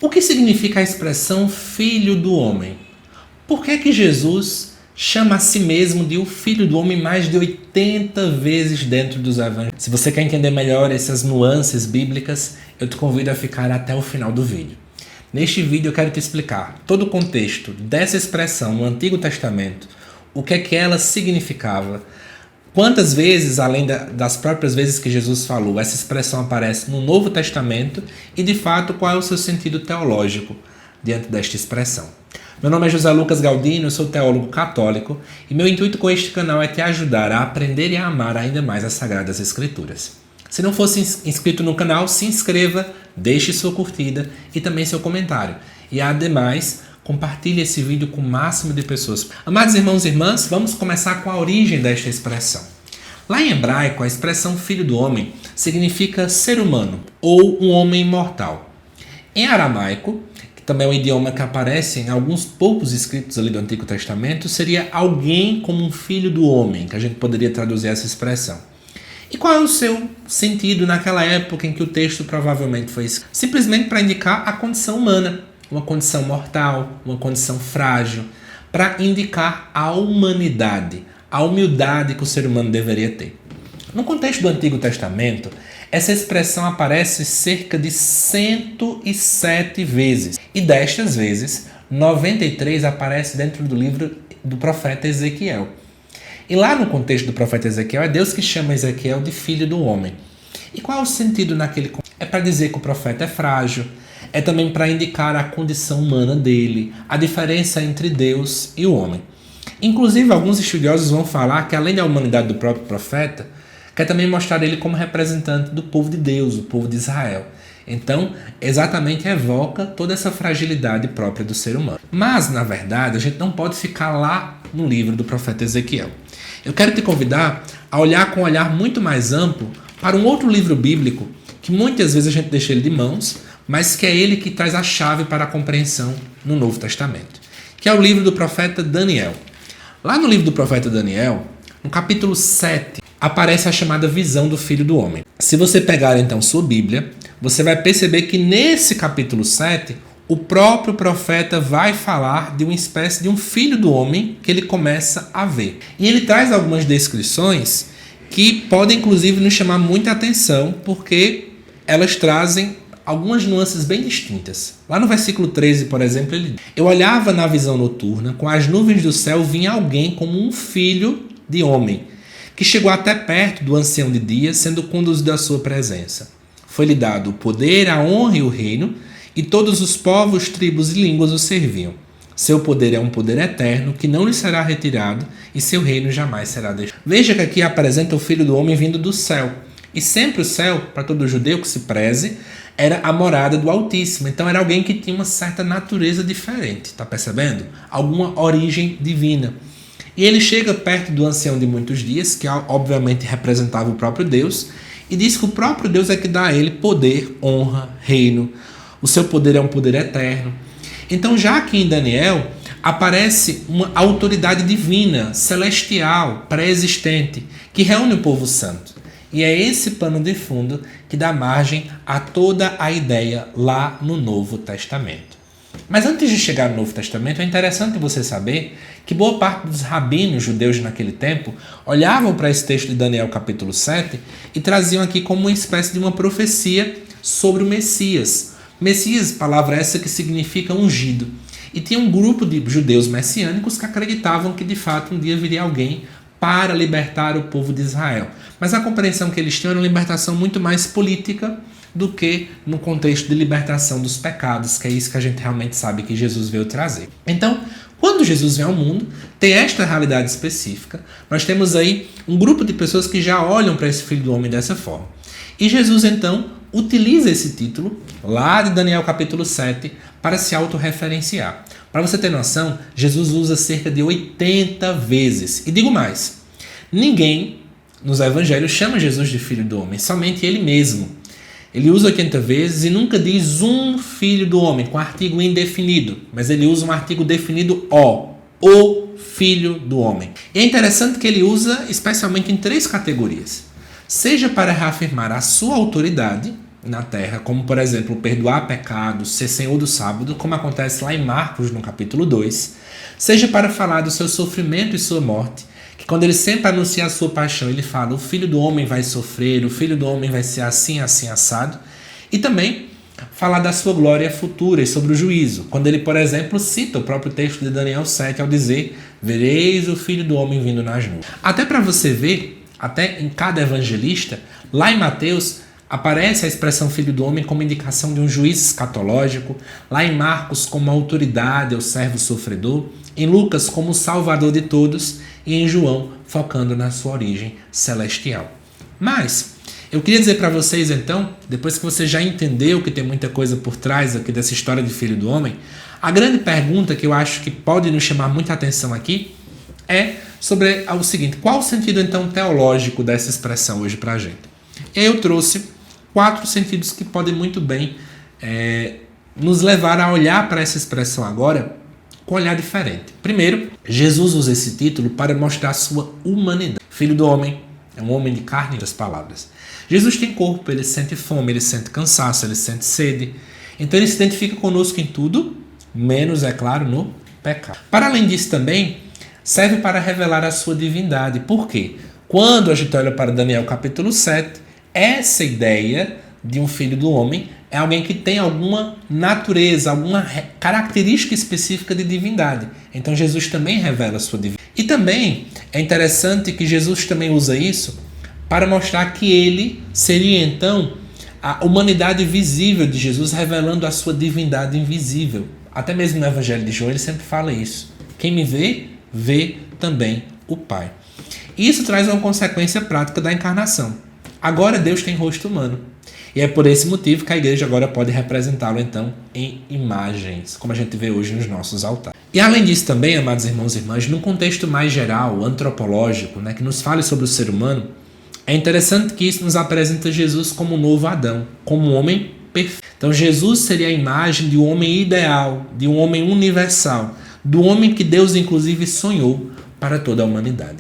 O que significa a expressão filho do homem? Por que Jesus chama a si mesmo de o filho do homem mais de 80 vezes dentro dos evangelhos? Se você quer entender melhor essas nuances bíblicas, eu te convido a ficar até o final do vídeo. Neste vídeo eu quero te explicar todo o contexto dessa expressão no Antigo Testamento, o que é que ela significava, quantas vezes, além das próprias vezes que Jesus falou, essa expressão aparece no Novo Testamento e, de fato, qual é o seu sentido teológico diante desta expressão. Meu nome é José Lucas Galdino, eu sou teólogo católico e meu intuito com este canal é te ajudar a aprender e a amar ainda mais as Sagradas Escrituras. Se não fosse inscrito no canal, se inscreva, deixe sua curtida e também seu comentário. E, ademais, compartilhe esse vídeo com o máximo de pessoas. Amados irmãos e irmãs, vamos começar com a origem desta expressão. Lá em hebraico, a expressão filho do homem significa ser humano ou um homem mortal. Em aramaico, que também é um idioma que aparece em alguns poucos escritos ali do Antigo Testamento, seria alguém como um filho do homem, que a gente poderia traduzir essa expressão. E qual é o seu sentido naquela época em que o texto provavelmente foi escrito? Simplesmente para indicar a condição humana, uma condição mortal, uma condição frágil, para indicar a humanidade, a humildade que o ser humano deveria ter. No contexto do Antigo Testamento, essa expressão aparece cerca de 107 vezes. E destas vezes, 93 aparece dentro do livro do profeta Ezequiel. E lá no contexto do profeta Ezequiel, é Deus que chama Ezequiel de filho do homem. E qual é o sentido naquele contexto? É para dizer que o profeta é frágil, é também para indicar a condição humana dele, a diferença entre Deus e o homem. Inclusive, alguns estudiosos vão falar que, além da humanidade do próprio profeta, quer também mostrar ele como representante do povo de Deus, o povo de Israel. Então, exatamente evoca toda essa fragilidade própria do ser humano. Mas, na verdade, a gente não pode ficar lá no livro do profeta Ezequiel. Eu quero te convidar a olhar com um olhar muito mais amplo para um outro livro bíblico que muitas vezes a gente deixa ele de mãos, mas que é ele que traz a chave para a compreensão no Novo Testamento, que é o livro do profeta Daniel. Lá no livro do profeta Daniel, no capítulo 7, aparece a chamada visão do Filho do Homem. Se você pegar então sua Bíblia, você vai perceber que nesse capítulo 7, o próprio profeta vai falar de uma espécie de um filho do homem que ele começa a ver. E ele traz algumas descrições que podem inclusive nos chamar muita atenção, porque elas trazem algumas nuances bem distintas. Lá no versículo 13, por exemplo, ele diz: Eu olhava na visão noturna, com as nuvens do céu vinha alguém como um filho de homem, que chegou até perto do ancião de dias, sendo conduzido à sua presença. Foi-lhe dado o poder, a honra e o reino, e todos os povos, tribos e línguas o serviam. Seu poder é um poder eterno, que não lhe será retirado, e seu reino jamais será deixado. Veja que aqui apresenta o Filho do Homem vindo do céu. E sempre o céu, para todo judeu que se preze, era a morada do Altíssimo. Então era alguém que tinha uma certa natureza diferente, está percebendo? Alguma origem divina. E ele chega perto do ancião de muitos dias, que obviamente representava o próprio Deus, e diz que o próprio Deus é que dá a ele poder, honra, reino. O seu poder é um poder eterno. Então, já aqui em Daniel, aparece uma autoridade divina, celestial, pré-existente, que reúne o povo santo. E é esse pano de fundo que dá margem a toda a ideia lá no Novo Testamento. Mas antes de chegar no Novo Testamento, é interessante você saber que boa parte dos rabinos judeus naquele tempo olhavam para esse texto de Daniel capítulo 7 e traziam aqui como uma espécie de uma profecia sobre o Messias. Messias, palavra essa que significa ungido. E tinha um grupo de judeus messiânicos que acreditavam que de fato um dia viria alguém para libertar o povo de Israel. Mas a compreensão que eles tinham era uma libertação muito mais política do que no contexto de libertação dos pecados, que é isso que a gente realmente sabe que Jesus veio trazer. Então, quando Jesus vem ao mundo, tem esta realidade específica. Nós temos aí um grupo de pessoas que já olham para esse Filho do Homem dessa forma. E Jesus, então, utiliza esse título, lá de Daniel capítulo 7, para se autorreferenciar. Para você ter noção, Jesus usa cerca de 80 vezes. E digo mais, ninguém nos evangelhos chama Jesus de Filho do Homem, somente ele mesmo. Ele usa 80 vezes e nunca diz um filho do homem, com artigo indefinido, mas ele usa um artigo definido o filho do homem. E é interessante que ele usa especialmente em 3 categorias. Seja para reafirmar a sua autoridade, na terra, como por exemplo perdoar pecados, ser Senhor do sábado, como acontece lá em Marcos no capítulo 2, seja para falar do seu sofrimento e sua morte, que quando ele sempre anuncia a sua paixão, ele fala: o Filho do Homem vai sofrer, o Filho do Homem vai ser assim, assim, assado, e também falar da sua glória futura e sobre o juízo, quando ele, por exemplo, cita o próprio texto de Daniel 7 ao dizer: vereis o Filho do Homem vindo nas nuvens. Até para você ver, até em cada evangelista, lá em Mateus aparece a expressão Filho do Homem como indicação de um juiz escatológico, lá em Marcos como autoridade, o servo sofredor, em Lucas como o salvador de todos e em João focando na sua origem celestial. Mas eu queria dizer para vocês então, depois que você já entendeu que tem muita coisa por trás aqui dessa história de Filho do Homem, a grande pergunta que eu acho que pode nos chamar muita atenção aqui é sobre o seguinte: qual o sentido então teológico dessa expressão hoje para a gente? Eu trouxe 4 sentidos que podem muito bem nos levar a olhar para essa expressão agora com um olhar diferente. Primeiro, Jesus usa esse título para mostrar a sua humanidade. Filho do Homem é um homem de carne, em outras palavras. Jesus tem corpo, ele sente fome, ele sente cansaço, ele sente sede. Então ele se identifica conosco em tudo, menos, é claro, no pecado. Para além disso também, serve para revelar a sua divindade. Por quê? Quando a gente olha para Daniel capítulo 7, essa ideia de um filho do homem é alguém que tem alguma natureza, alguma característica específica de divindade. Então Jesus também revela a sua divindade. E também é interessante que Jesus também usa isso para mostrar que ele seria então a humanidade visível de Jesus, revelando a sua divindade invisível. Até mesmo no Evangelho de João ele sempre fala isso. Quem me vê, vê também o Pai. E isso traz uma consequência prática da encarnação. Agora Deus tem rosto humano. E é por esse motivo que a igreja agora pode representá-lo então em imagens, como a gente vê hoje nos nossos altares. E além disso também, amados irmãos e irmãs, num contexto mais geral, antropológico, que nos fale sobre o ser humano, é interessante que isso nos apresenta Jesus como um novo Adão, como um homem perfeito. Então Jesus seria a imagem de um homem ideal, de um homem universal, do homem que Deus inclusive sonhou para toda a humanidade.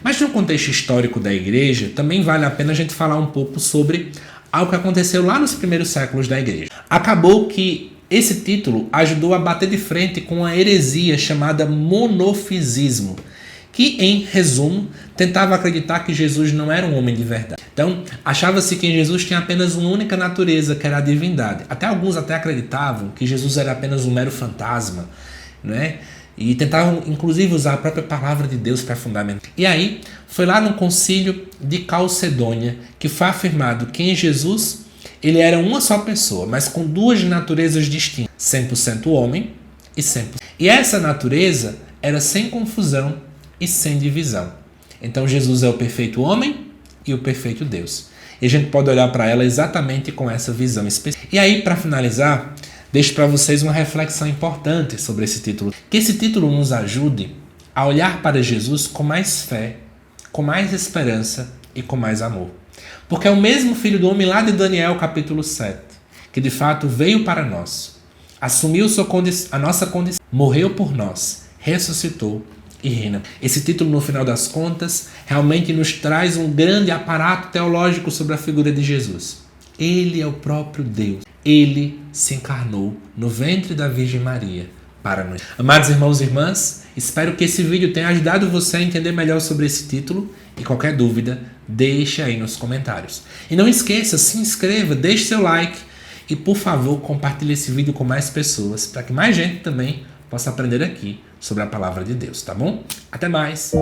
Mas no contexto histórico da igreja, também vale a pena a gente falar um pouco sobre algo que aconteceu lá nos primeiros séculos da igreja. Acabou que esse título ajudou a bater de frente com a heresia chamada monofisismo, que, em resumo, tentava acreditar que Jesus não era um homem de verdade. Então, achava-se que Jesus tinha apenas uma única natureza, que era a divindade. Alguns até acreditavam que Jesus era apenas um mero fantasma, né? E tentavam, inclusive, usar a própria palavra de Deus para fundamentar. E aí, foi lá no concílio de Calcedônia que foi afirmado que em Jesus ele era uma só pessoa, mas com 2 naturezas distintas, 100% homem e 100%. E essa natureza era sem confusão e sem divisão. Então Jesus é o perfeito homem e o perfeito Deus. E a gente pode olhar para ela exatamente com essa visão específica. E aí, para finalizar, deixo para vocês uma reflexão importante sobre esse título. Que esse título nos ajude a olhar para Jesus com mais fé, com mais esperança e com mais amor. Porque é o mesmo Filho do Homem lá de Daniel capítulo 7, que de fato veio para nós, assumiu a nossa condição, morreu por nós, ressuscitou e reina. Esse título, no final das contas, realmente nos traz um grande aparato teológico sobre a figura de Jesus. Ele é o próprio Deus. Ele se encarnou no ventre da Virgem Maria para nós. Amados irmãos e irmãs, espero que esse vídeo tenha ajudado você a entender melhor sobre esse título e qualquer dúvida, deixe aí nos comentários. E não esqueça, se inscreva, deixe seu like e, por favor, compartilhe esse vídeo com mais pessoas para que mais gente também possa aprender aqui sobre a palavra de Deus, tá bom? Até mais! E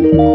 que Deus